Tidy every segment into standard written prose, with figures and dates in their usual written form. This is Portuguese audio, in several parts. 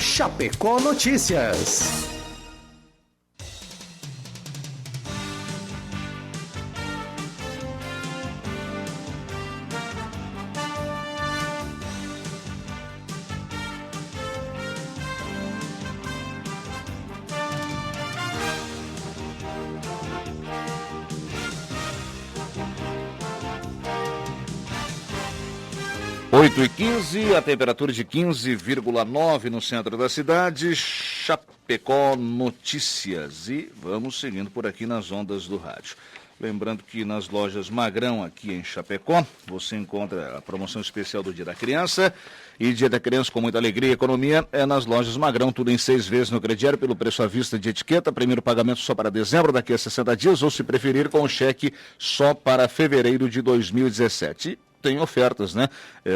Chapecó Notícias. Oito e 15, a temperatura de 15,9 no centro da cidade, Chapecó Notícias. E vamos seguindo por aqui nas ondas do rádio. Lembrando que nas lojas Magrão, aqui em Chapecó, você encontra a promoção especial do Dia da Criança. E Dia da Criança com muita alegria e economia é nas lojas Magrão, tudo em 6 vezes no crediário pelo preço à vista de etiqueta. Primeiro pagamento só para dezembro, daqui a 60 dias, ou se preferir, com o cheque só para fevereiro de 2017. Tem ofertas, né?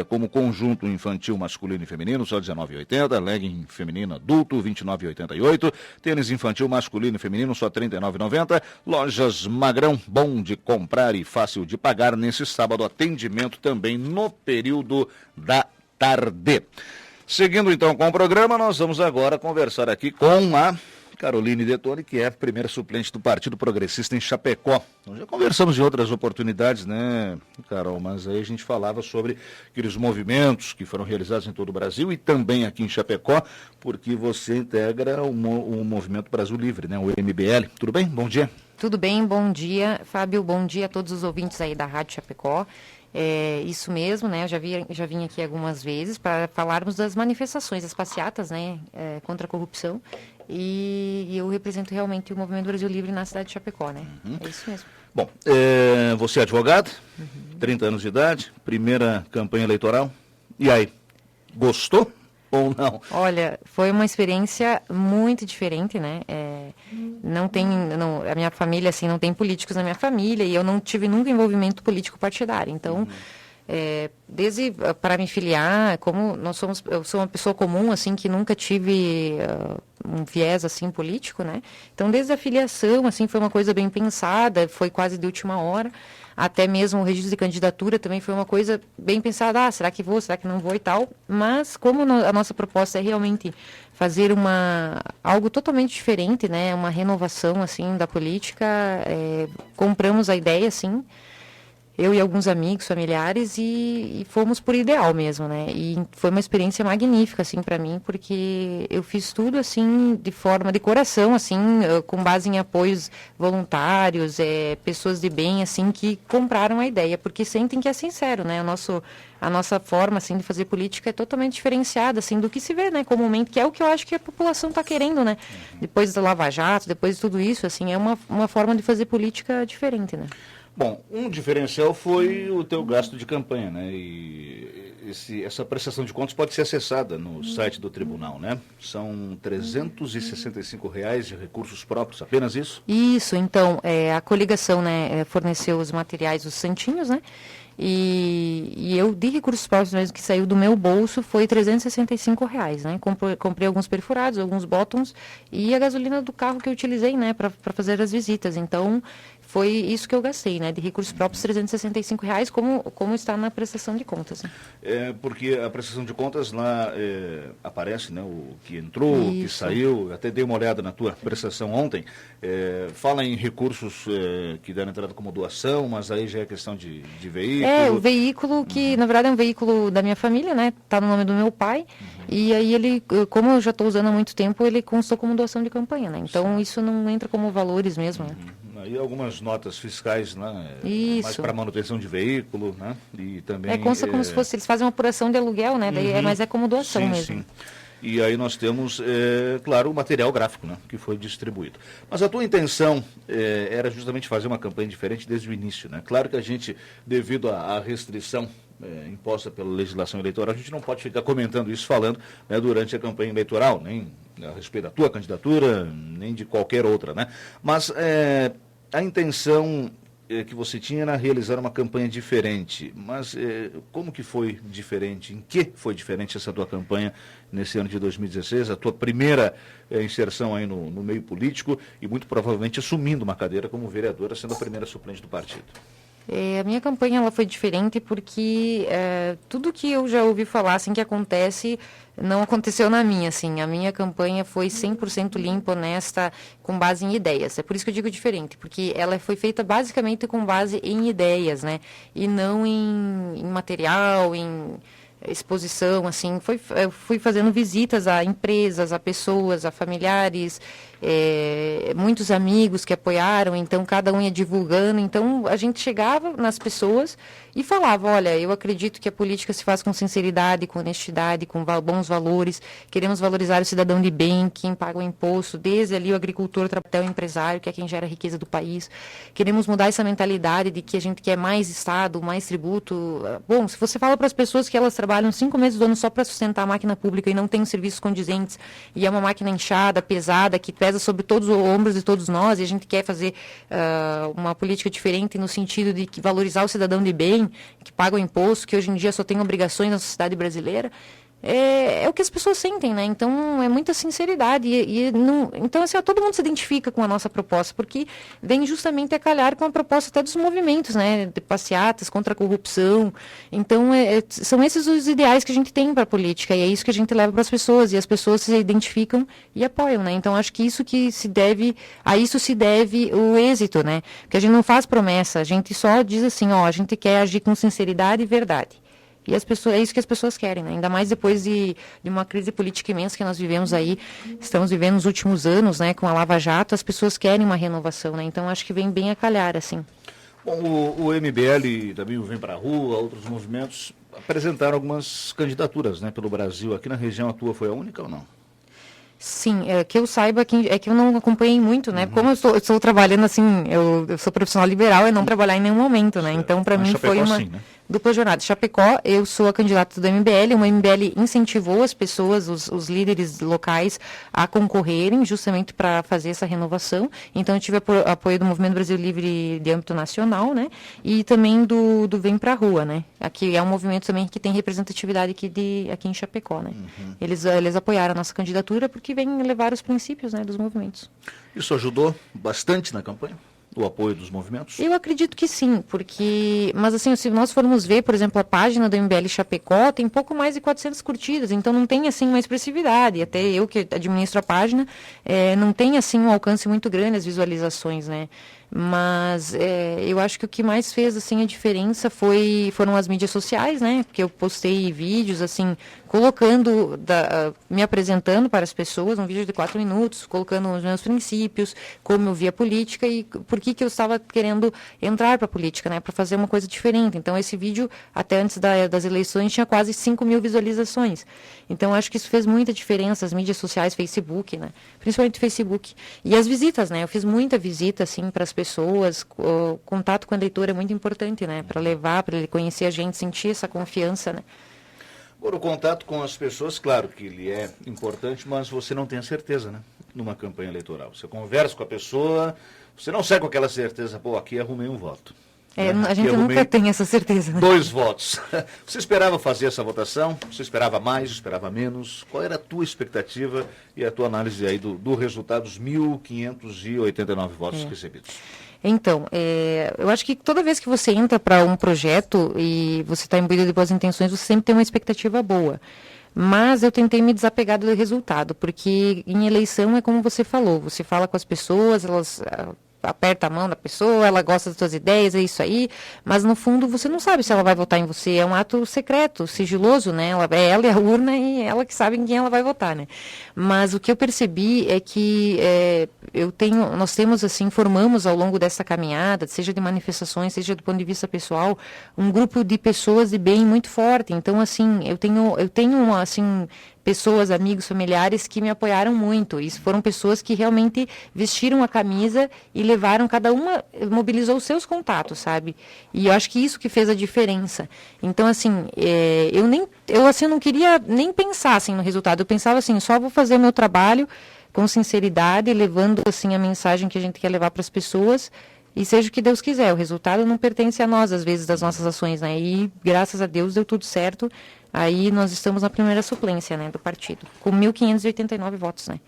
Como conjunto infantil masculino e feminino, só R$19,80. Legging feminino adulto, R$29,88. Tênis infantil masculino e feminino, só R$39,90. Lojas Magrão, bom de comprar e fácil de pagar. Nesse sábado, atendimento também no período da tarde. Seguindo então com o programa, nós vamos agora conversar aqui com a Caroline Detoni, que é a primeira suplente do Partido Progressista em Chapecó. Nós já conversamos em outras oportunidades, né, Carol? Mas aí a gente falava sobre aqueles movimentos que foram realizados em todo o Brasil e também aqui em Chapecó, porque você integra o Movimento Brasil Livre, né, o MBL. Tudo bem? Bom dia. Tudo bem, bom dia, Fábio, bom dia a todos os ouvintes aí da Rádio Chapecó. É isso mesmo, né? Eu já vim aqui algumas vezes para falarmos das manifestações, das passeatas, né, contra a corrupção. E eu represento realmente o Movimento Brasil Livre na cidade de Chapecó, né? É isso mesmo. Bom, você é advogado, 30 anos de idade, primeira campanha eleitoral. E aí, gostou ou não? Olha, foi uma experiência muito diferente, né? A minha família, assim, não tem políticos na minha família e eu não tive nunca envolvimento político partidário. Então, desde para me filiar, eu sou uma pessoa comum, assim, que nunca tive um viés, assim, político, né? Então, desde a filiação, assim, foi uma coisa bem pensada, foi quase de última hora. Até mesmo o registro de candidatura também foi uma coisa bem pensada, será que vou, será que não vou e tal. Mas como a nossa proposta é realmente fazer algo totalmente diferente, né? Uma renovação, assim, da política, compramos a ideia, assim, eu e alguns amigos, familiares, e fomos por ideal mesmo, né? E foi uma experiência magnífica, assim, para mim, porque eu fiz tudo, assim, de forma, de coração, assim, com base em apoios voluntários, pessoas de bem, assim, que compraram a ideia, porque sentem que é sincero, né? A nossa forma, assim, de fazer política é totalmente diferenciada, assim, do que se vê, né, comumente, que é o que eu acho que a população está querendo, né? Depois do Lava Jato, depois de tudo isso, assim, é uma forma de fazer política diferente, né? Bom, um diferencial foi o teu gasto de campanha, né? E essa prestação de contas pode ser acessada no site do tribunal, né? São R$365 de recursos próprios, apenas isso? Isso, então, a coligação, né, forneceu os materiais, os santinhos, né? E eu, de recursos próprios mesmo, que saiu do meu bolso, foi R$365, né? Comprei alguns perfurados, alguns bottoms e a gasolina do carro que eu utilizei, né, para fazer as visitas. Então, foi isso que eu gastei, né? De recursos próprios, R$365, como está na prestação de contas. Né? Porque a prestação de contas lá aparece, né? O que entrou, o que saiu. Até dei uma olhada na tua prestação ontem. Fala em recursos que deram entrada como doação, mas aí já é questão de veículo. O veículo que, na verdade, é um veículo da minha família, né? Está no nome do meu pai. E aí ele, como eu já estou usando há muito tempo, ele constou como doação de campanha, né? Então, isso não entra como valores mesmo, né? E algumas notas fiscais, né? Isso. Mais para manutenção de veículo, né? E também... consta como se fosse, eles fazem uma apuração de aluguel, né? Daí mas é como doação mesmo. Sim. E aí nós temos, claro, o material gráfico, né? Que foi distribuído. Mas a tua intenção era justamente fazer uma campanha diferente desde o início, né? Claro que a gente, devido à restrição imposta pela legislação eleitoral, a gente não pode ficar comentando isso, falando, né, durante a campanha eleitoral, nem a respeito da tua candidatura, nem de qualquer outra, né? Mas a intenção que você tinha era realizar uma campanha diferente, mas como que foi diferente? Em que foi diferente essa tua campanha nesse ano de 2016, a tua primeira inserção aí no meio político e muito provavelmente assumindo uma cadeira como vereadora, sendo a primeira suplente do partido? A minha campanha ela foi diferente porque tudo que eu já ouvi falar assim, que acontece não aconteceu na minha. Assim. A minha campanha foi 100% limpa, honesta, com base em ideias. É por isso que eu digo diferente, porque ela foi feita basicamente com base em ideias, né? E não em material, em exposição, assim. Eu fui fazendo visitas a empresas, a pessoas, a familiares, muitos amigos que apoiaram, então cada um ia divulgando, então a gente chegava nas pessoas e falava, olha, eu acredito que a política se faz com sinceridade, com honestidade, com bons valores, queremos valorizar o cidadão de bem, quem paga o imposto, desde ali o agricultor até o empresário, que é quem gera a riqueza do país, queremos mudar essa mentalidade de que a gente quer mais Estado, mais tributo. Bom, se você fala para as pessoas que elas trabalham 5 meses do ano só para sustentar a máquina pública e não tem serviços condizentes, e é uma máquina inchada, pesada, que pesa sobre todos os ombros de todos nós, e a gente quer fazer uma política diferente no sentido de valorizar o cidadão de bem, que paga o imposto, que hoje em dia só tem obrigações na sociedade brasileira, é o que as pessoas sentem, né? Então, é muita sinceridade. Então, assim, todo mundo se identifica com a nossa proposta, porque vem justamente a calhar com a proposta até dos movimentos, né? De passeatas contra a corrupção. Então, são esses os ideais que a gente tem para a política, e é isso que a gente leva para as pessoas, e as pessoas se identificam e apoiam, né? Então, acho que a isso se deve o êxito, né? Porque a gente não faz promessa, a gente só diz assim, a gente quer agir com sinceridade e verdade. E é isso que as pessoas querem, né? Ainda mais depois de uma crise política imensa que nós vivemos aí, estamos vivendo nos últimos anos, né? Com a Lava Jato, as pessoas querem uma renovação, né? Então, acho que vem bem a calhar, assim. Bom, o MBL, também o Vem Pra Rua, outros movimentos, apresentaram algumas candidaturas, né? Pelo Brasil. Aqui na região a tua foi a única ou não? Sim, que eu saiba, é que eu não acompanhei muito, né? Como eu estou trabalhando assim, eu sou profissional liberal e não trabalhar em nenhum momento, né? Então, para mim foi uma dupla jornada. Chapecó, eu sou a candidata do MBL, o MBL incentivou as pessoas, os líderes locais a concorrerem justamente para fazer essa renovação. Então, eu tive apoio do Movimento Brasil Livre de âmbito nacional, né? E também do Vem Pra Rua, né? Aqui é um movimento também que tem representatividade aqui em Chapecó, né? Uhum. Eles apoiaram a nossa candidatura porque vem levar os princípios, né, dos movimentos. Isso ajudou bastante na campanha? O apoio dos movimentos? Eu acredito que sim, mas assim, se nós formos ver, por exemplo, a página do MBL Chapecó tem pouco mais de 400 curtidas, então não tem assim uma expressividade, até eu que administro a página, não tem assim um alcance muito grande as visualizações, né? Mas eu acho que o que mais fez assim a diferença foram as mídias sociais, né? Porque eu postei vídeos assim, colocando, me apresentando para as pessoas, um vídeo de 4 minutos, colocando os meus princípios, como eu via a política e por que eu estava querendo entrar para a política, né? Para fazer uma coisa diferente. Então, esse vídeo, até antes das eleições, tinha quase 5.000 visualizações. Então, acho que isso fez muita diferença, as mídias sociais, Facebook, né? Principalmente Facebook. E as visitas, né? Eu fiz muita visita, assim, para as pessoas. O contato com a eleitor é muito importante, né? Para ele conhecer a gente, sentir essa confiança, né? Agora, o contato com as pessoas, claro que ele é importante, mas você não tem a certeza, né? Numa campanha eleitoral. Você conversa com a pessoa, você não sai com aquela certeza, aqui arrumei um voto. A gente nunca tem essa certeza, né? 2 votos. Você esperava fazer essa votação? Você esperava mais, esperava menos? Qual era a tua expectativa e a tua análise aí do resultado dos 1.589 votos recebidos? Então, eu acho que toda vez que você entra para um projeto e você está imbuído de boas intenções, você sempre tem uma expectativa boa. Mas eu tentei me desapegar do resultado, porque em eleição é como você falou, você fala com as pessoas, elas aperta a mão da pessoa, ela gosta das suas ideias, é isso aí, mas no fundo você não sabe se ela vai votar em você, é um ato secreto, sigiloso, né? Ela e a urna e ela que sabe em quem ela vai votar, né? Mas o que eu percebi é que nós temos assim, formamos ao longo dessa caminhada, seja de manifestações, seja do ponto de vista pessoal, um grupo de pessoas de bem muito forte. Então, assim, eu tenho assim, pessoas, amigos, familiares que me apoiaram muito. Isso foram pessoas que realmente vestiram a camisa e levaram, cada uma mobilizou os seus contatos, sabe? E eu acho que isso que fez a diferença. Então, assim, eu não queria nem pensar assim, no resultado. Eu pensava assim, só vou fazer o meu trabalho com sinceridade, levando assim a mensagem que a gente quer levar para as pessoas. E seja o que Deus quiser, o resultado não pertence a nós, às vezes, das nossas ações, né? E, graças a Deus, deu tudo certo. Aí nós estamos na primeira suplência, né, do partido, com 1.589 votos, né?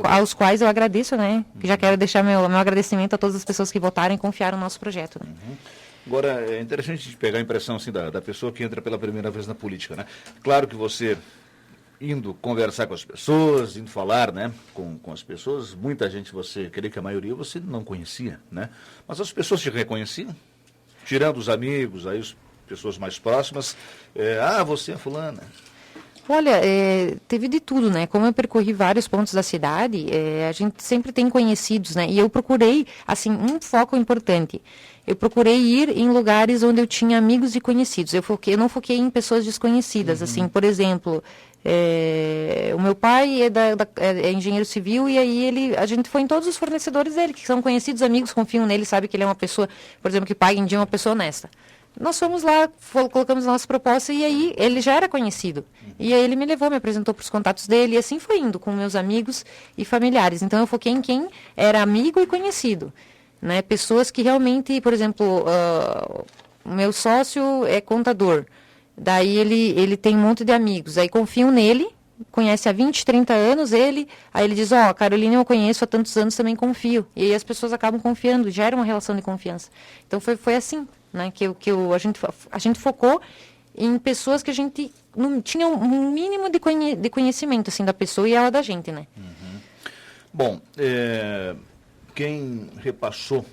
Aos quais eu agradeço, né? Já quero deixar meu agradecimento a todas as pessoas que votaram e confiaram no nosso projeto, né? Agora, é interessante a gente pegar a impressão assim, da pessoa que entra pela primeira vez na política, né? Claro que você, indo conversar com as pessoas, indo falar, né, com as pessoas, muita gente, você, creio que a maioria, você não conhecia, né? Mas as pessoas te reconheciam, tirando os amigos, aí as pessoas mais próximas, você é fulana. Olha, teve de tudo, né? Como eu percorri vários pontos da cidade, a gente sempre tem conhecidos, né? E eu procurei, assim, um foco importante. Eu procurei ir em lugares onde eu tinha amigos e conhecidos. Eu não foquei em pessoas desconhecidas, assim, por exemplo, o meu pai é engenheiro civil e aí a gente foi em todos os fornecedores dele, que são conhecidos, amigos, confiam nele, sabe que ele é uma pessoa, por exemplo, que paga em dia, uma pessoa honesta. Nós fomos lá, colocamos a nossa proposta e aí ele já era conhecido. E aí ele me levou, me apresentou para os contatos dele e assim foi indo com meus amigos e familiares. Então eu foquei em quem era amigo e conhecido, né? Pessoas que realmente, por exemplo, o meu sócio é contador. Daí ele tem um monte de amigos. Aí confiam nele, conhece há 20, 30 anos ele, aí ele diz, a Carolina eu conheço há tantos anos, também confio. E aí as pessoas acabam confiando, gera uma relação de confiança. Então foi assim, né, a gente focou em pessoas que a gente não tinha um mínimo de conhecimento assim, da pessoa e ela da gente, né? Uhum. Bom, quem repassou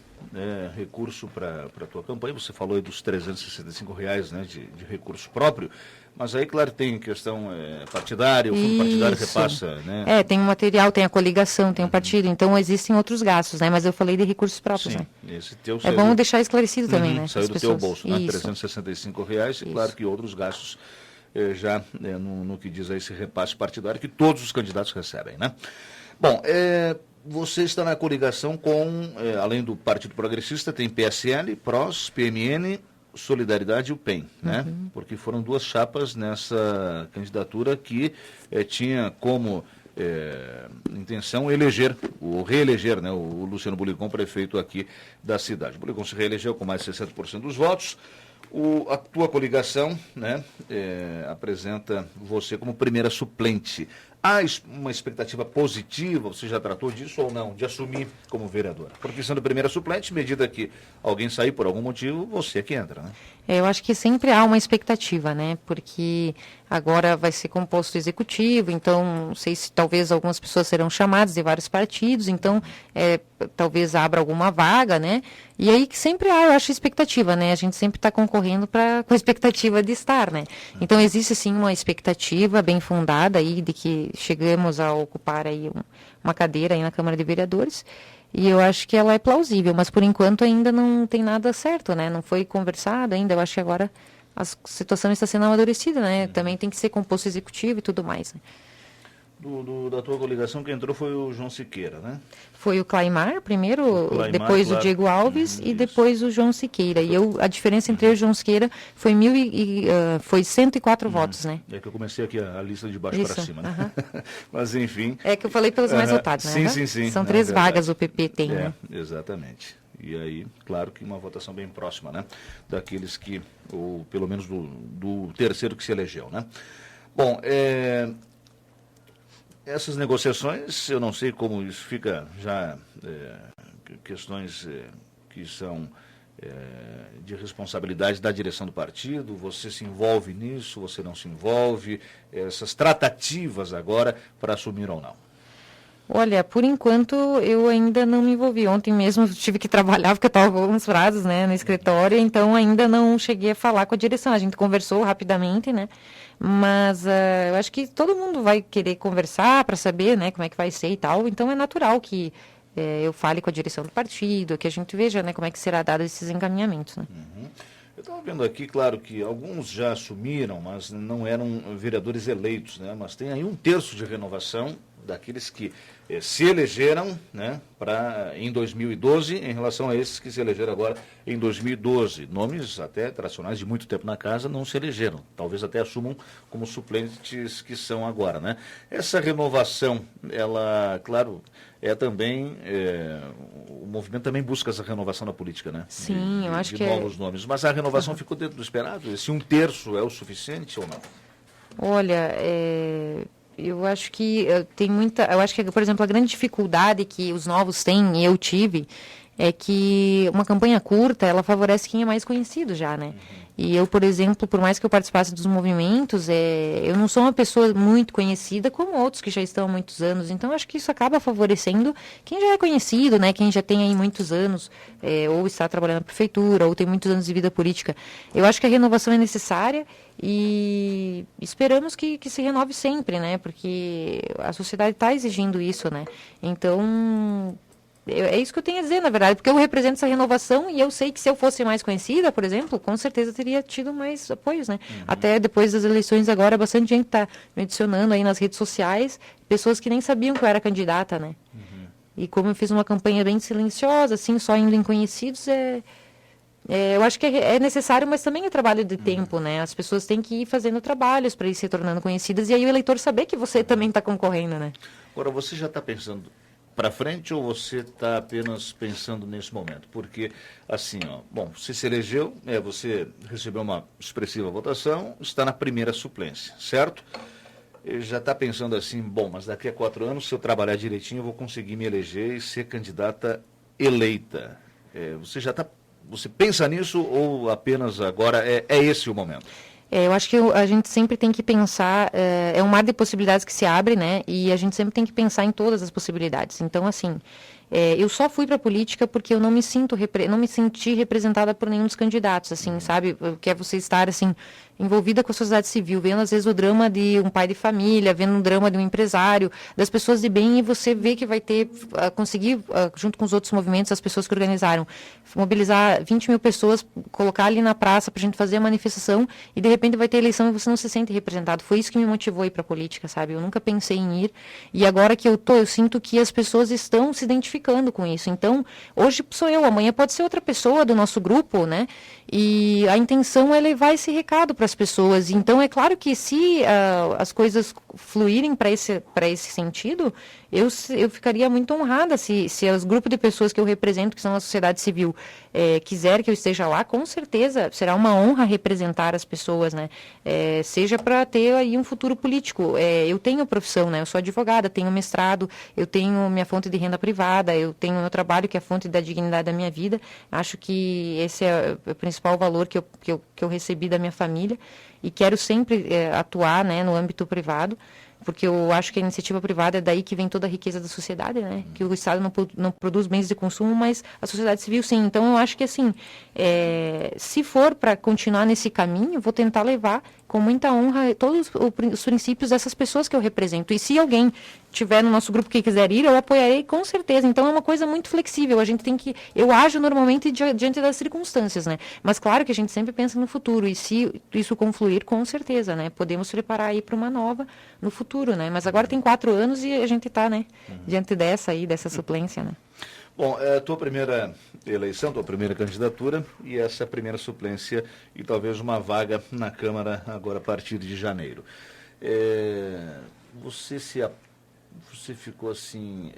recurso para a tua campanha, você falou aí dos R$365, né, de recurso próprio, mas aí, claro, tem questão partidária, o fundo partidário repassa, né? Tem o material, tem a coligação, tem o partido, então existem outros gastos, né? Mas eu falei de recursos próprios, sim, né? Esse teu é bom deixar esclarecido também, né? Saiu do teu bolso, né? Isso. R$365, e claro que outros gastos já no que diz a esse repasse partidário que todos os candidatos recebem, né? Bom, você está na coligação com, além do Partido Progressista, tem PSL, PROS, PMN, Solidariedade e o PEN, né? Porque foram duas chapas nessa candidatura que tinha como intenção reeleger, né, o Luciano Bulicon, prefeito aqui da cidade. O Bulicon se reelegeu com mais de 60% dos votos. A tua coligação, né, apresenta você como primeira suplente. Há uma expectativa positiva, você já tratou disso ou não, de assumir como vereadora? Porque sendo primeira suplente, medida que alguém sair por algum motivo, você é que entra, né? Eu acho que sempre há uma expectativa, né? Porque agora vai ser composto executivo, então não sei se talvez algumas pessoas serão chamadas de vários partidos, então talvez abra alguma vaga, né? E aí que sempre há, eu acho, expectativa, né? A gente sempre está concorrendo com a expectativa de estar, né? Então existe sim uma expectativa bem fundada aí de que chegamos a ocupar aí uma cadeira aí na Câmara de Vereadores. E eu acho que ela é plausível, mas por enquanto ainda não tem nada certo, né? Não foi conversado ainda, eu acho que agora a situação está sendo amadurecida, né? Também tem que ser composto executivo e tudo mais, né? Da tua coligação, quem entrou foi o João Siqueira, né? Foi o Claimar primeiro, depois o Diego Alves e depois o João Siqueira. E a diferença entre eu e o João Siqueira foi, foi 104 votos, né? É que eu comecei aqui a lista de baixo para cima, né? Mas enfim... É que eu falei pelos mais votados, né? Sim. São 3 vagas o PP tem, né? Exatamente. E aí, claro que uma votação bem próxima, né? Daqueles que, ou pelo menos do terceiro que se elegeu, né? Bom, essas negociações, eu não sei como isso fica já, questões que são de responsabilidade da direção do partido, você se envolve nisso, você não se envolve, essas tratativas agora para assumir ou não? Olha, por enquanto eu ainda não me envolvi. Ontem mesmo tive que trabalhar porque eu estava com alguns prazos, né, no escritório, então ainda não cheguei a falar com a direção. A gente conversou rapidamente, né? Mas eu acho que todo mundo vai querer conversar para saber, né, como é que vai ser e tal. Então é natural que eu fale com a direção do partido, que a gente veja, né, como é que será dado esses encaminhamentos, né? Eu estava vendo aqui, claro que alguns já assumiram, mas não eram vereadores eleitos, né? Mas tem aí 1/3 de renovação daqueles que se elegeram, né, em 2012, em relação a esses que se elegeram agora em 2012. Nomes até tradicionais de muito tempo na casa não se elegeram, talvez até assumam como suplentes que são agora, né? Essa renovação, ela, claro, também, o movimento também busca essa renovação na política, né? Sim, eu acho que novos nomes. Mas a renovação ficou dentro do esperado? Esse 1/3 é o suficiente ou não? Olha, eu acho que tem muita... Eu acho que, por exemplo, a grande dificuldade que os novos têm, e eu tive, é que uma campanha curta, ela favorece quem é mais conhecido já, né? E eu, por exemplo, por mais que eu participasse dos movimentos, eu não sou uma pessoa muito conhecida como outros que já estão há muitos anos. Então, acho que isso acaba favorecendo quem já é conhecido, né? Quem já tem aí muitos anos, ou está trabalhando na prefeitura, ou tem muitos anos de vida política. Eu acho que a renovação é necessária e esperamos que se renove sempre, né? Porque a sociedade está exigindo isso, né? Então... é isso que eu tenho a dizer, na verdade, porque eu represento essa renovação e eu sei que se eu fosse mais conhecida, por exemplo, com certeza teria tido mais apoios, né? Até depois das eleições agora, bastante gente está me adicionando aí nas redes sociais, pessoas que nem sabiam que eu era candidata, né? E como eu fiz uma campanha bem silenciosa, assim, só indo em conhecidos, eu acho que é necessário, mas também é trabalho de tempo, né? As pessoas têm que ir fazendo trabalhos para ir se tornando conhecidas e aí o eleitor saber que você também está concorrendo, né? Agora, você já está pensando para frente ou você está apenas pensando nesse momento? Porque, assim, bom, você se elegeu, você recebeu uma expressiva votação, está na primeira suplência, certo? Já está pensando assim, bom, mas daqui a 4 anos, se eu trabalhar direitinho, eu vou conseguir me eleger e ser candidata eleita. Você pensa nisso ou apenas agora é esse o momento? Eu acho que a gente sempre tem que pensar, é um mar de possibilidades que se abre, né? E a gente sempre tem que pensar em todas as possibilidades. Então, assim, eu só fui para a política porque eu não me senti representada por nenhum dos candidatos, assim, sabe? Que é você estar, assim, envolvida com a sociedade civil, vendo às vezes o drama de um pai de família, vendo um drama de um empresário, das pessoas de bem, e você vê que vai ter, conseguir, junto com os outros movimentos, as pessoas que organizaram, mobilizar 20 mil pessoas, colocar ali na praça para a gente fazer a manifestação, e de repente vai ter eleição e você não se sente representado. Foi isso que me motivou a ir para a política, sabe? Eu nunca pensei em ir, e agora que eu sinto que as pessoas estão se identificando com isso. Então, hoje sou eu, amanhã pode ser outra pessoa do nosso grupo, né? E a intenção é levar esse recado para as pessoas. Então, é claro que se as coisas fluírem para esse sentido, eu ficaria muito honrada se os grupos de pessoas que eu represento, que são a sociedade civil, quiser que eu esteja lá, com certeza será uma honra representar as pessoas, né? Seja para ter aí um futuro político. Eu tenho profissão, né? Eu sou advogada, tenho mestrado, eu tenho minha fonte de renda privada, eu tenho meu trabalho, que é a fonte da dignidade da minha vida. Acho que esse é o principal valor que eu recebi da minha família e quero sempre atuar, né, no âmbito privado, porque eu acho que a iniciativa privada é daí que vem toda a riqueza da sociedade, né? Que o Estado não produz bens de consumo, mas a sociedade civil sim. Então eu acho que assim, se for para continuar nesse caminho, vou tentar levar com muita honra todos os princípios dessas pessoas que eu represento. E se alguém tiver no nosso grupo que quiser ir, eu apoiarei com certeza. Então é uma coisa muito flexível. A gente tem que... Eu ajo normalmente diante das circunstâncias, né? Mas claro que a gente sempre pensa no futuro. E se isso confluir, com certeza, né? Podemos preparar aí para uma nova no futuro, né? Mas agora tem 4 anos e a gente está, né? Diante dessa suplência, né? Bom, é a tua primeira eleição, tua primeira candidatura e essa primeira suplência e talvez uma vaga na Câmara agora a partir de janeiro. Você ficou assim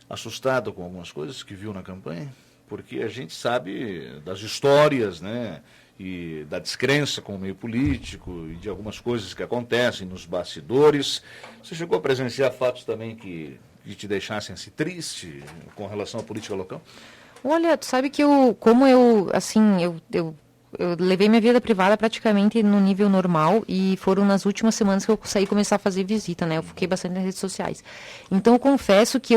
assustado com algumas coisas que viu na campanha? Porque a gente sabe das histórias, né? E da descrença com o meio político e de algumas coisas que acontecem nos bastidores. Você chegou a presenciar fatos também que te deixassem assim, triste com relação à política local? Olha, tu sabe que eu levei minha vida privada praticamente no nível normal e foram nas últimas semanas que eu saí começar a fazer visita, né? Eu fiquei bastante nas redes sociais. Então, eu confesso que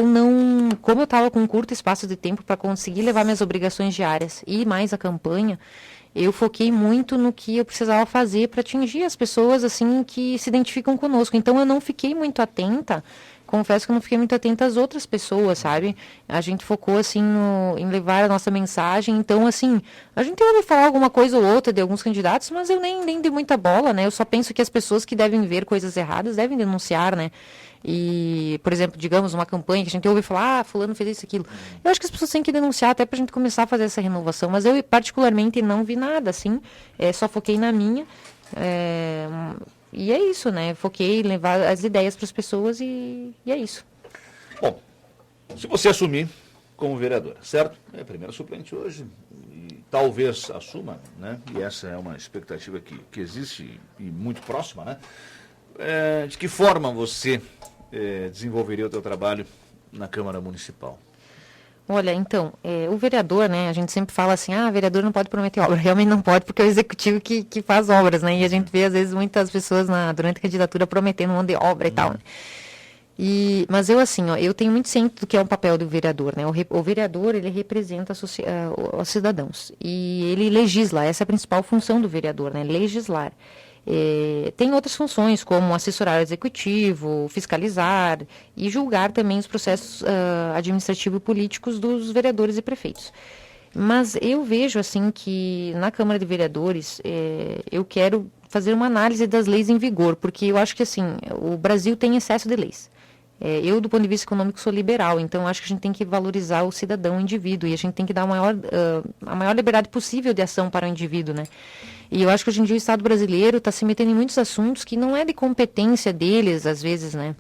como eu estava com um curto espaço de tempo para conseguir levar minhas obrigações diárias e mais a campanha, eu foquei muito no que eu precisava fazer para atingir as pessoas, assim, que se identificam conosco. Então, eu não fiquei muito atenta. Confesso que eu não fiquei muito atenta às outras pessoas, sabe? A gente focou, assim, em levar a nossa mensagem. Então, assim, a gente ouve falar alguma coisa ou outra de alguns candidatos, mas eu nem dei muita bola, né? Eu só penso que as pessoas que devem ver coisas erradas devem denunciar, né? E, por exemplo, digamos, uma campanha que a gente ouve falar, fulano fez isso, aquilo. Eu acho que as pessoas têm que denunciar até pra gente começar a fazer essa renovação. Mas eu, particularmente, não vi nada, assim. Só foquei na minha. E é isso, né? Foquei em levar as ideias para as pessoas e é isso. Bom, se você assumir como vereadora, certo? É a primeira suplente hoje e talvez assuma, né? E essa é uma expectativa que existe e muito próxima, né? De que forma você desenvolveria o teu trabalho na Câmara Municipal? Olha, então, o vereador, né, a gente sempre fala assim, o vereador não pode prometer obra. Realmente não pode, porque é o executivo que faz obras, né? E a gente vê, às vezes, muitas pessoas durante a candidatura prometendo um monte de obra e tal, né? Mas eu, assim, eu tenho muito ciente do que é o papel do vereador, né? O vereador, ele representa os cidadãos. E ele legisla, essa é a principal função do vereador, né? Legislar. Tem outras funções, como assessorar o executivo, fiscalizar e julgar também os processos administrativos e políticos dos vereadores e prefeitos. Mas eu vejo, assim, que na Câmara de Vereadores, eu quero fazer uma análise das leis em vigor, porque eu acho que, assim, o Brasil tem excesso de leis. Eu, do ponto de vista econômico, sou liberal, então acho que a gente tem que valorizar o cidadão, o indivíduo, e a gente tem que dar a maior liberdade possível de ação para o indivíduo, né? E eu acho que hoje em dia o Estado brasileiro está se metendo em muitos assuntos que não é de competência deles, às vezes, né?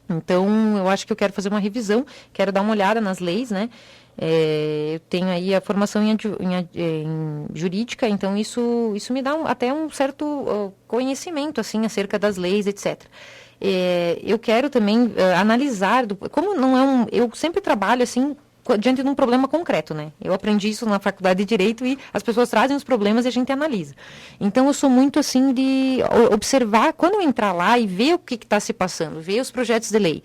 Então, eu acho que eu quero fazer uma revisão, quero dar uma olhada nas leis, né? Eu tenho aí a formação em jurídica, então isso me dá até um certo conhecimento, assim, acerca das leis, etc. Eu quero também analisar, como não é eu sempre trabalho, assim, diante de um problema concreto, né? Eu aprendi isso na faculdade de Direito e as pessoas trazem os problemas e a gente analisa. Então, eu sou muito, assim, de observar, quando eu entrar lá e ver o que está se passando, ver os projetos de lei,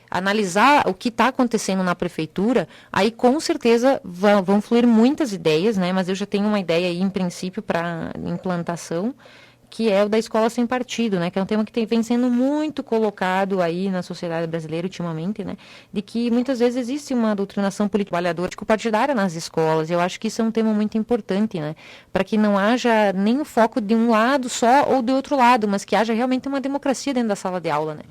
analisar o que está acontecendo na prefeitura, aí com certeza vão fluir muitas ideias, né? Mas eu já tenho uma ideia aí, em princípio, para implantação, que é o da escola sem partido, né? Que é um tema que vem sendo muito colocado aí na sociedade brasileira ultimamente, né? De que muitas vezes existe uma doutrinação político-partidária nas escolas. Eu acho que isso é um tema muito importante, né? Para que não haja nem o foco de um lado só ou do outro lado, mas que haja realmente uma democracia dentro da sala de aula, né?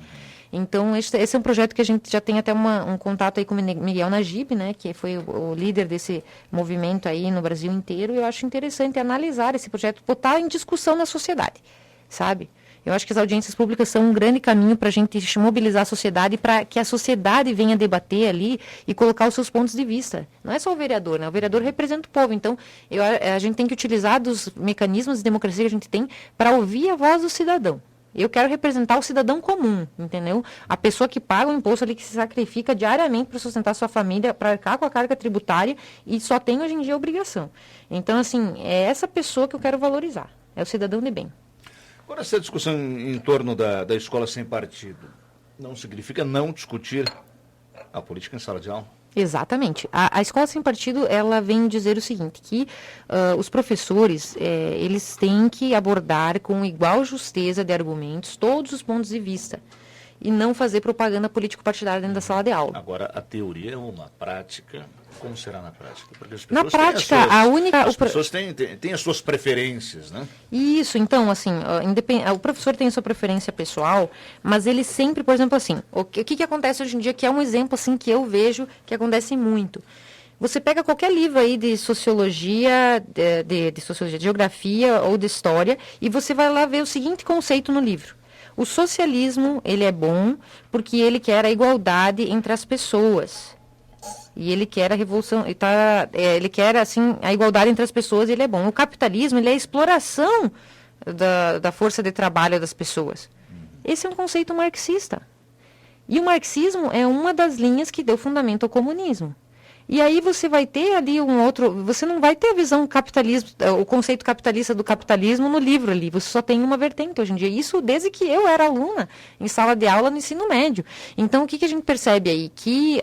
Então, esse é um projeto que a gente já tem até um contato aí com o Miguel Najib, né, que foi o líder desse movimento aí no Brasil inteiro, e eu acho interessante analisar esse projeto, botar em discussão na sociedade, sabe? Eu acho que as audiências públicas são um grande caminho para a gente mobilizar a sociedade, para que a sociedade venha debater ali e colocar os seus pontos de vista. Não é só o vereador, né? O vereador representa o povo, então a gente tem que utilizar dos mecanismos de democracia que a gente tem para ouvir a voz do cidadão. Eu quero representar o cidadão comum, entendeu? A pessoa que paga o imposto ali, que se sacrifica diariamente para sustentar sua família, para arcar com a carga tributária e só tem hoje em dia obrigação. Então, assim, é essa pessoa que eu quero valorizar. É o cidadão de bem. Agora, essa discussão em torno da escola sem partido não significa não discutir a política em sala de aula? Exatamente. A escola sem partido, ela vem dizer o seguinte, que os professores, eles têm que abordar com igual justeza de argumentos todos os pontos de vista e não fazer propaganda político-partidária dentro da sala de aula. Agora, a teoria é uma, prática, como será na prática? Porque as na pessoas prática, as pessoas têm as suas preferências, né? Isso, então, assim, o professor tem a sua preferência pessoal, mas ele sempre, por exemplo, assim, o que acontece hoje em dia, que é um exemplo, assim, que eu vejo que acontece muito. Você pega qualquer livro aí de sociologia, de sociologia, de geografia ou de história, e você vai lá ver o seguinte conceito no livro. O socialismo, ele é bom porque ele quer a igualdade entre as pessoas. E ele quer a revolução, ele quer, assim, a igualdade entre as pessoas, e ele é bom. O capitalismo, ele é a exploração da força de trabalho das pessoas. Esse é um conceito marxista. E o marxismo é uma das linhas que deu fundamento ao comunismo. E aí você vai ter ali você não vai ter a visão o conceito capitalista do capitalismo no livro ali, você só tem uma vertente hoje em dia. Isso desde que eu era aluna em sala de aula no ensino médio. Então, o que a gente percebe aí? Que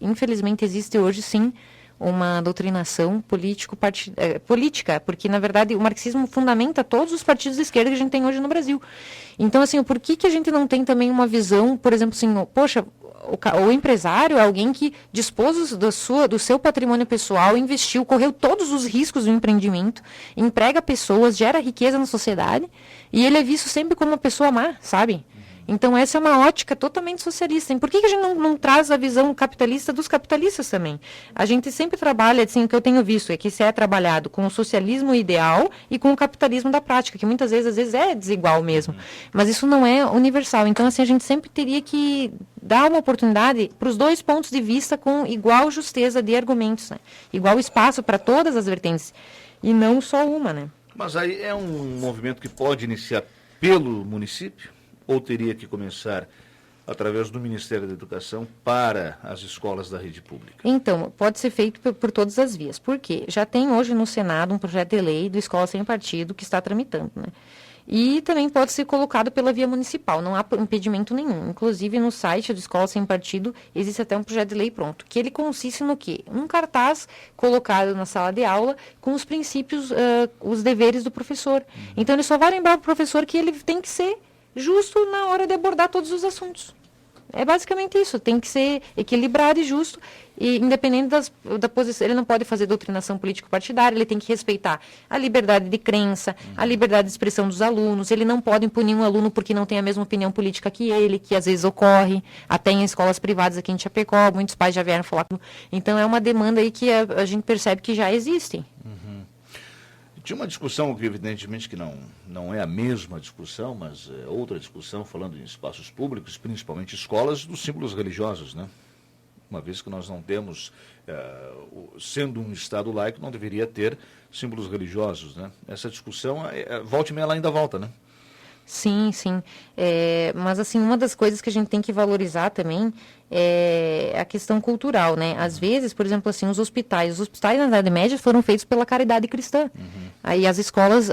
infelizmente existe hoje sim uma doutrinação política, porque na verdade o marxismo fundamenta todos os partidos de esquerda que a gente tem hoje no Brasil. Então, assim, por que a gente não tem também uma visão, por exemplo, assim, poxa, o empresário é alguém que dispôs do seu patrimônio pessoal, investiu, correu todos os riscos do empreendimento, emprega pessoas, gera riqueza na sociedade, e ele é visto sempre como uma pessoa má, sabe? Então, essa é uma ótica totalmente socialista. E por que a gente não traz a visão capitalista dos capitalistas também? A gente sempre trabalha, assim, o que eu tenho visto é que se é trabalhado com o socialismo ideal e com o capitalismo da prática, que muitas vezes, às vezes, é desigual mesmo. Mas isso não é universal. Então, assim, a gente sempre teria que dar uma oportunidade para os dois pontos de vista com igual justeza de argumentos, né? Igual espaço para todas as vertentes, e não só uma, né? Mas aí é um movimento que pode iniciar pelo município? Ou teria que começar através do Ministério da Educação para as escolas da rede pública? Então, pode ser feito por todas as vias. Por quê? Já tem hoje no Senado um projeto de lei do Escola Sem Partido que está tramitando, né? E também pode ser colocado pela via municipal, não há impedimento nenhum. Inclusive, no site do Escola Sem Partido, existe até um projeto de lei pronto, que ele consiste no quê? Um cartaz colocado na sala de aula com os princípios, os deveres do professor. Então, ele só vai lembrar para o professor que ele tem que ser justo na hora de abordar todos os assuntos. É basicamente isso, tem que ser equilibrado e justo, e independente da posição, ele não pode fazer doutrinação político-partidária, ele tem que respeitar a liberdade de crença, a liberdade de expressão dos alunos, ele não pode punir um aluno porque não tem a mesma opinião política que ele, que às vezes ocorre, até em escolas privadas aqui em Chapecó, muitos pais já vieram falar. Então é uma demanda aí que a gente percebe que já existe. Tinha uma discussão que, evidentemente, que não é a mesma discussão, mas é outra discussão, falando em espaços públicos, principalmente escolas, dos símbolos religiosos, né? Uma vez que nós não temos, sendo um Estado laico, não deveria ter símbolos religiosos, né? Essa discussão, volta e meia, ela ainda volta, né? Sim, sim. Mas, assim, uma das coisas que a gente tem que valorizar também é a questão cultural, né? Às vezes, por exemplo, assim, os hospitais na Idade Média foram feitos pela caridade cristã. Aí as escolas,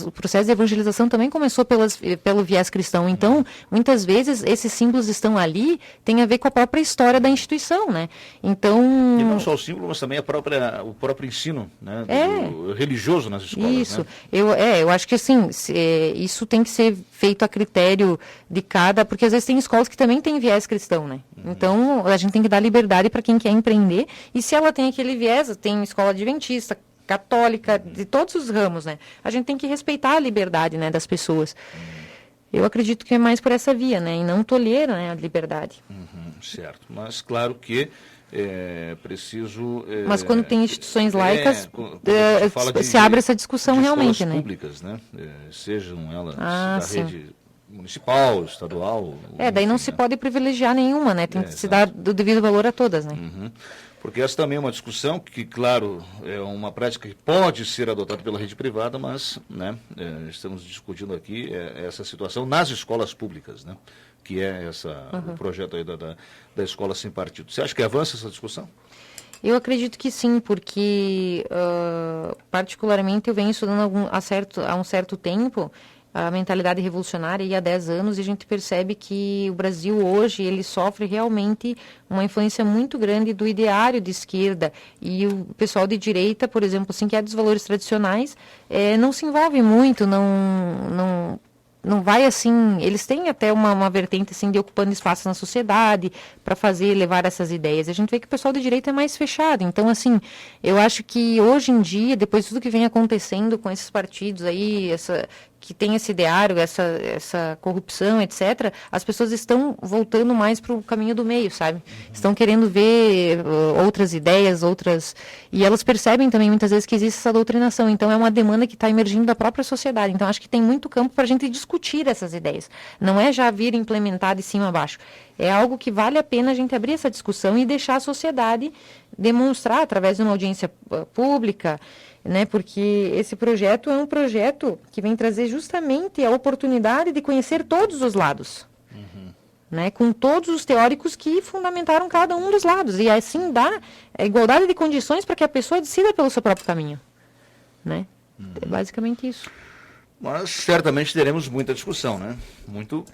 o processo de evangelização também começou pelo viés cristão. Então, muitas vezes, esses símbolos estão ali, tem a ver com a própria história da instituição, né? Então... E não só o símbolo, mas também o próprio ensino, né? Do religioso nas escolas, isso. Né? Eu acho que, assim, isso tem que ser feito a critério de cada... Porque, às vezes, tem escolas que também têm viés cristão, né? Então, a gente tem que dar liberdade para quem quer empreender. E se ela tem aquele viés, tem escola adventista, católica, de todos os ramos, né? A gente tem que respeitar a liberdade, né, das pessoas. Eu acredito que é mais por essa via, né? E não tolher, né, a liberdade. Certo. Mas, claro que é preciso... Mas quando tem instituições laicas, quando se abre essa discussão de realmente, né? públicas, né? Sejam elas da sim. rede municipal, estadual... daí não se pode privilegiar nenhuma, né? Tem que se dar o devido valor a todas, né? Porque essa também é uma discussão que, claro, é uma prática que pode ser adotada pela rede privada, mas, né, estamos discutindo aqui essa situação nas escolas públicas, né? Que é o projeto aí da Escola Sem Partido. Você acha que avança essa discussão? Eu acredito que sim, porque, particularmente, eu venho estudando há um certo tempo a mentalidade revolucionária e há 10 anos, e a gente percebe que o Brasil hoje, ele sofre realmente uma influência muito grande do ideário de esquerda, e o pessoal de direita, por exemplo, assim, que é dos valores tradicionais, não se envolve muito, não vai assim, eles têm até uma vertente assim de ocupando espaço na sociedade para levar essas ideias. A gente vê que o pessoal de direita é mais fechado. Então, assim, eu acho que hoje em dia, depois de tudo que vem acontecendo com esses partidos aí, que tem esse ideário, essa corrupção, etc., as pessoas estão voltando mais para o caminho do meio, sabe? Estão querendo ver outras ideias, e elas percebem também muitas vezes que existe essa doutrinação. Então é uma demanda que está emergindo da própria sociedade. Então acho que tem muito campo para a gente discutir essas ideias. Não é já vir implementado de cima a baixo. É algo que vale a pena a gente abrir essa discussão e deixar a sociedade demonstrar através de uma audiência pública, né? Porque esse projeto é um projeto que vem trazer justamente a oportunidade de conhecer todos os lados, né? Com todos os teóricos que fundamentaram cada um dos lados, e assim dá a igualdade de condições para que a pessoa decida pelo seu próprio caminho, né? É basicamente isso. Mas certamente teremos muita discussão, né?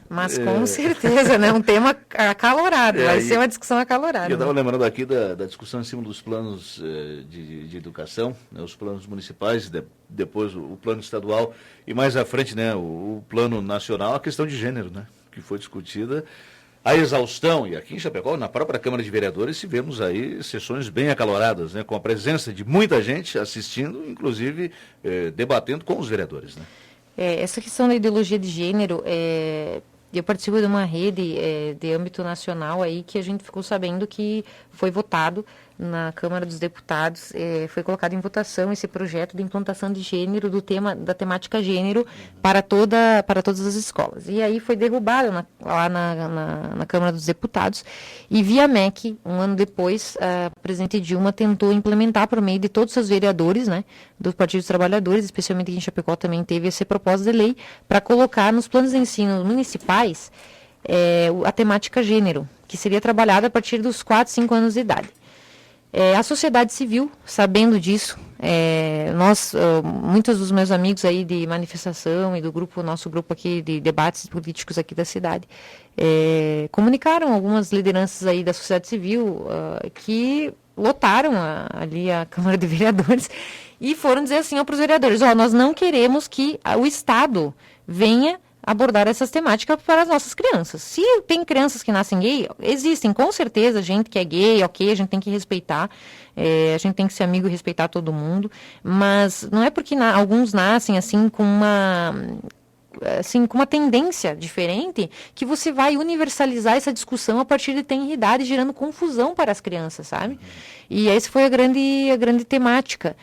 Mas com certeza, né? Um tema acalorado, vai ser uma discussão acalorada. Eu estava lembrando aqui da discussão em cima dos planos de educação, né? Os planos municipais, depois o plano estadual e mais à frente, né? O plano nacional, a questão de gênero, né? Que foi discutida a exaustão, e aqui em Chapecó, na própria Câmara de Vereadores, tivemos aí sessões bem acaloradas, né? Com a presença de muita gente assistindo, inclusive debatendo com os vereadores, né? Essa questão da ideologia de gênero, eu participo de uma rede de âmbito nacional aí que a gente ficou sabendo que foi votado na Câmara dos Deputados, foi colocado em votação esse projeto de implantação de gênero, da temática gênero para todas as escolas. E aí foi derrubado lá na Câmara dos Deputados, e via MEC, um ano depois, a presidente Dilma tentou implementar por meio de todos os seus vereadores, né, do Partido dos Trabalhadores, especialmente aqui em Chapecó também teve essa proposta de lei, para colocar nos planos de ensino municipais a temática gênero, que seria trabalhada a partir dos 4, 5 anos de idade. A sociedade civil, sabendo disso, muitos dos meus amigos aí de manifestação e do nosso grupo aqui de debates políticos aqui da cidade, comunicaram algumas lideranças aí da sociedade civil que lotaram ali a Câmara de Vereadores e foram dizer assim para os vereadores: nós não queremos que o Estado venha abordar essas temáticas para as nossas crianças. Se tem crianças que nascem gay, existem com certeza gente que é gay, ok, a gente tem que respeitar, a gente tem que ser amigo e respeitar todo mundo, mas não é porque alguns nascem assim com uma tendência diferente, que você vai universalizar essa discussão a partir de tenra idade, gerando confusão para as crianças, sabe? E essa foi a grande temática.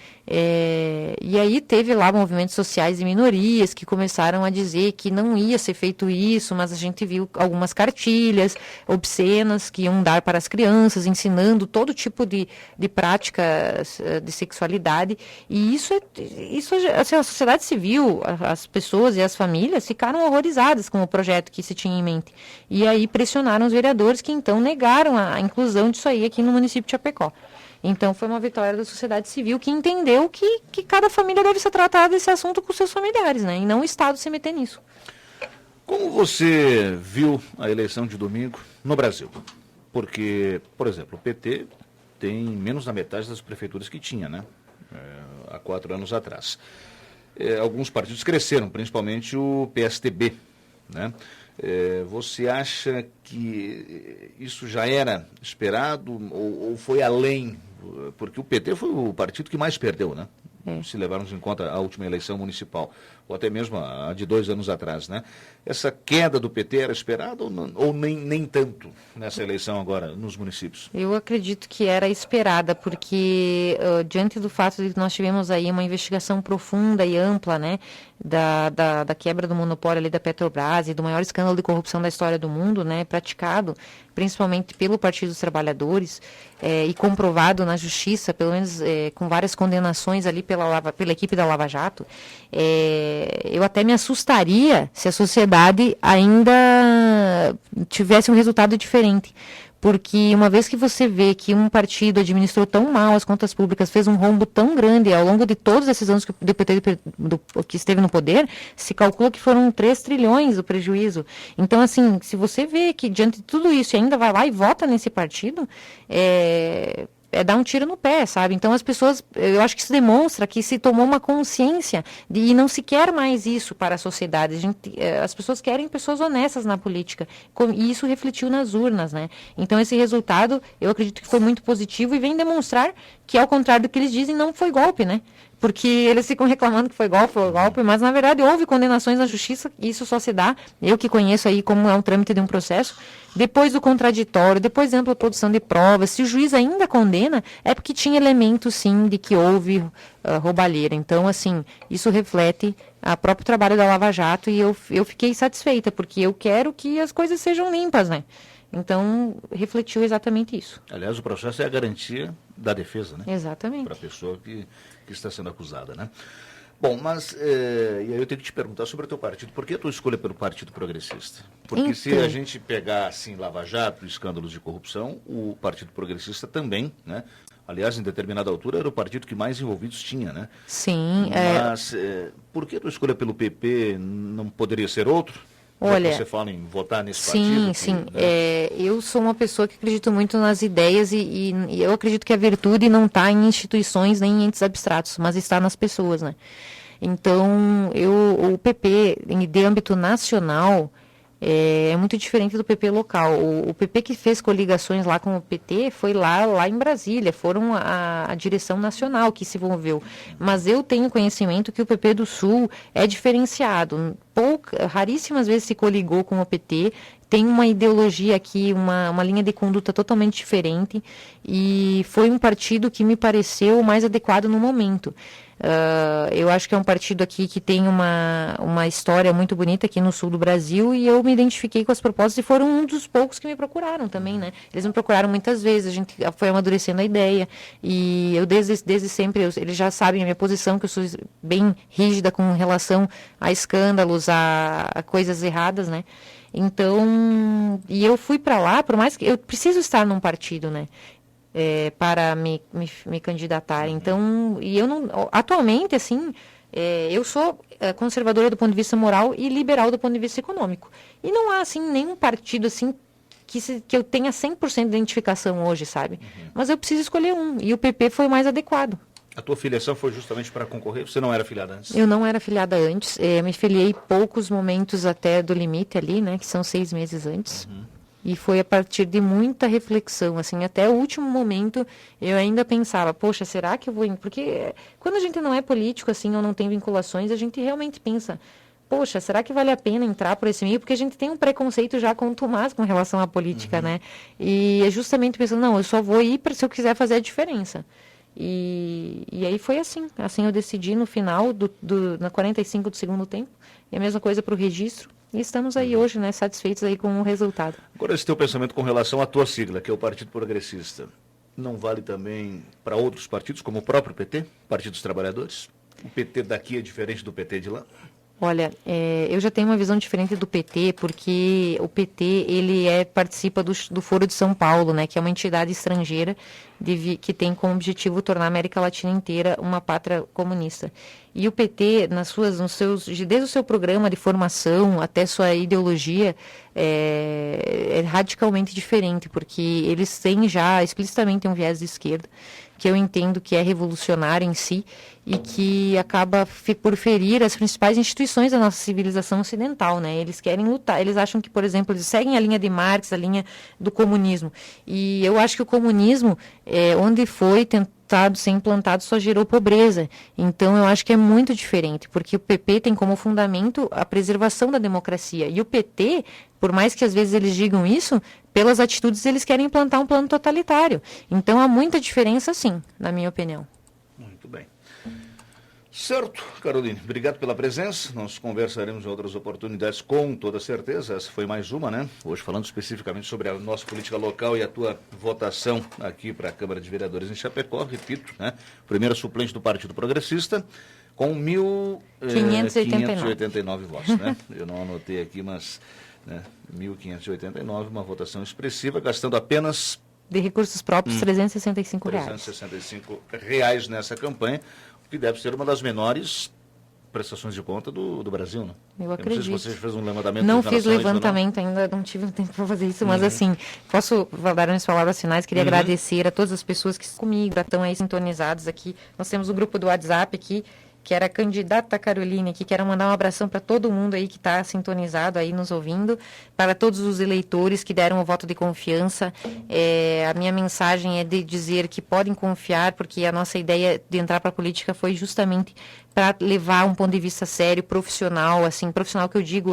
E aí teve lá movimentos sociais e minorias que começaram a dizer que não ia ser feito isso, mas a gente viu algumas cartilhas obscenas que iam dar para as crianças, ensinando todo tipo de práticas de sexualidade. E isso assim, a sociedade civil, as pessoas e as famílias ficaram horrorizadas com o projeto que se tinha em mente. E aí pressionaram os vereadores, que então negaram a inclusão disso aí aqui no município de Chapecó. Então, foi uma vitória da sociedade civil que entendeu que cada família deve ser tratada desse assunto com seus familiares, né? E não o Estado se meter nisso. Como você viu a eleição de domingo no Brasil? Porque, por exemplo, o PT tem menos da metade das prefeituras que tinha, né? Há 4 anos atrás. Alguns partidos cresceram, principalmente o PSDB, né? Você acha que isso já era esperado ou foi além? Porque o PT foi o partido que mais perdeu, né? Se levarmos em conta a última eleição municipal, ou até mesmo a de 2 anos atrás, né? Essa queda do PT era esperada ou nem tanto nessa eleição agora nos municípios? Eu acredito que era esperada, porque diante do fato de que nós tivemos aí uma investigação profunda e ampla, né, da quebra do monopólio ali da Petrobras e do maior escândalo de corrupção da história do mundo, né, praticado principalmente pelo Partido dos Trabalhadores e comprovado na justiça, pelo menos com várias condenações ali pela equipe da Lava Jato, eu até me assustaria se a sociedade ainda tivesse um resultado diferente. Porque uma vez que você vê que um partido administrou tão mal as contas públicas, fez um rombo tão grande ao longo de todos esses anos que o PT que esteve no poder, se calcula que foram 3 trilhões o prejuízo. Então, assim, se você vê que diante de tudo isso ainda vai lá e vota nesse partido, dar um tiro no pé, sabe? Então as pessoas, eu acho que isso demonstra que se tomou uma consciência e não se quer mais isso para a sociedade. As pessoas querem pessoas honestas na política, e isso refletiu nas urnas, né? Então esse resultado, eu acredito que foi muito positivo e vem demonstrar que, ao contrário do que eles dizem, não foi golpe, né? Porque eles ficam reclamando que foi golpe, mas na verdade houve condenações na justiça, e isso só se dá, eu que conheço aí como é um trâmite de um processo, depois do contraditório, depois da ampla produção de provas. Se o juiz ainda condena, é porque tinha elementos, sim, de que houve roubalheira. Então, assim, isso reflete o próprio trabalho da Lava Jato, e eu fiquei satisfeita, porque eu quero que as coisas sejam limpas, né? Então, refletiu exatamente isso. Aliás, o processo é a garantia da defesa, né? Exatamente. Para a pessoa que está sendo acusada, né? Bom, mas e aí eu tenho que te perguntar sobre o teu partido. Por que a tua escolha pelo Partido Progressista? Porque então, se a gente pegar, assim, Lava Jato, escândalos de corrupção, o Partido Progressista também, né? Aliás, em determinada altura, era o partido que mais envolvidos tinha, né? Sim. Mas por que a tua escolha pelo PP não poderia ser outro? Olha, você fala em votar nesse partido? Sim. Né? Eu sou uma pessoa que acredito muito nas ideias e eu acredito que a virtude não está em instituições nem em entes abstratos, mas está nas pessoas, né? Então, o PP, de âmbito nacional, é muito diferente do PP local. O PP que fez coligações lá com o PT foi lá em Brasília, foram a direção nacional que se envolveu. Mas eu tenho conhecimento que o PP do Sul é diferenciado. Raríssimas vezes se coligou com o PT, tem uma ideologia aqui, uma linha de conduta totalmente diferente, e foi um partido que me pareceu mais adequado no momento. Eu acho que é um partido aqui que tem uma história muito bonita aqui no sul do Brasil, e eu me identifiquei com as propostas e foram um dos poucos que me procuraram também, né? Eles me procuraram muitas vezes, a gente foi amadurecendo a ideia, e eu desde sempre, eles já sabem a minha posição, que eu sou bem rígida com relação a escândalos, a coisas erradas, né? Então, e eu fui para lá, por mais que eu preciso estar num partido, né? Para me candidatar. Então, e eu não, atualmente, assim, eu sou conservadora do ponto de vista moral e liberal do ponto de vista econômico. E não há, assim, nenhum partido, assim, que eu tenha 100% de identificação hoje, sabe? Mas eu preciso escolher um, e o PP foi o mais adequado. A tua filiação foi justamente para concorrer? Você não era filiada antes? Eu não era filiada antes, me filiei poucos momentos até do limite ali, né, que são 6 meses antes. E foi a partir de muita reflexão, assim, até o último momento eu ainda pensava, poxa, será que eu vou... Porque quando a gente não é político, assim, ou não tem vinculações, a gente realmente pensa, poxa, será que vale a pena entrar por esse meio? Porque a gente tem um preconceito já contumaz com relação à política, né? E é justamente pensando, não, eu só vou ir se eu quiser fazer a diferença. E aí foi assim eu decidi no final, na 45 do segundo tempo, e a mesma coisa para o registro. E estamos aí hoje, né, satisfeitos aí com o resultado. Agora, esse teu pensamento com relação à tua sigla, que é o Partido Progressista, não vale também para outros partidos, como o próprio PT, Partido dos Trabalhadores? O PT daqui é diferente do PT de lá? Olha, eu já tenho uma visão diferente do PT, porque o PT ele participa do Foro de São Paulo, né, que é uma entidade estrangeira que tem como objetivo tornar a América Latina inteira uma pátria comunista. E o PT, desde o seu programa de formação até sua ideologia, é radicalmente diferente, porque eles têm já explicitamente um viés de esquerda, que eu entendo que é revolucionário em si e que acaba por ferir as principais instituições da nossa civilização ocidental, né? Eles querem lutar, eles acham que, por exemplo, eles seguem a linha de Marx, a linha do comunismo. E eu acho que o comunismo, onde foi tentado ser implantado, só gerou pobreza. Então, eu acho que é muito diferente, porque o PP tem como fundamento a preservação da democracia. E o PT, por mais que às vezes eles digam isso, pelas atitudes eles querem implantar um plano totalitário. Então, há muita diferença, sim, na minha opinião. Muito bem. Certo, Caroline, obrigado pela presença. Nós conversaremos em outras oportunidades, com toda certeza. Essa foi mais uma, né? Hoje falando especificamente sobre a nossa política local e a tua votação aqui para a Câmara de Vereadores em Chapecó. Repito, né? Primeira suplente do Partido Progressista, com 1.589 votos, né? Eu não anotei aqui, mas 1.589, uma votação expressiva, gastando apenas... De recursos próprios, R$365. R$365 nessa campanha, que deve ser uma das menores prestações de conta do Brasil, né? Eu acredito. Não sei se você fez um levantamento. Não fiz levantamento ainda, não tive tempo para fazer isso, mas assim, posso dar umas palavras finais, queria agradecer a todas as pessoas que estão comigo, estão aí sintonizados aqui. Nós temos um grupo do WhatsApp aqui, que era a candidata Caroline, que quero mandar um abração para todo mundo aí que está sintonizado aí nos ouvindo, para todos os eleitores que deram o voto de confiança. A minha mensagem é de dizer que podem confiar, porque a nossa ideia de entrar para a política foi justamente para levar um ponto de vista sério, profissional, assim, profissional que eu digo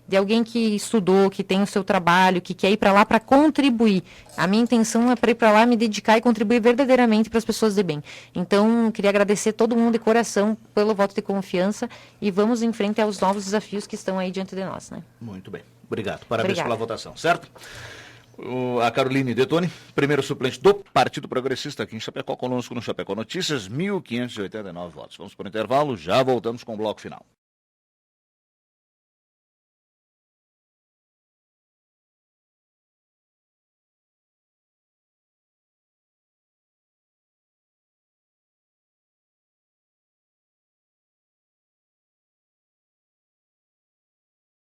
de alguém que estudou, que tem o seu trabalho, que quer ir para lá para contribuir. A minha intenção é para ir para lá, me dedicar e contribuir verdadeiramente para as pessoas de bem. Então, queria agradecer todo mundo de coração pelo voto de confiança e vamos em frente aos novos desafios que estão aí diante de nós, né? Muito bem. Obrigado. Parabéns pela votação, certo? A Caroline Detoni, primeiro suplente do Partido Progressista aqui em Chapecó, conosco no Chapecó Notícias, 1.589 votos. Vamos para o intervalo, já voltamos com o bloco final.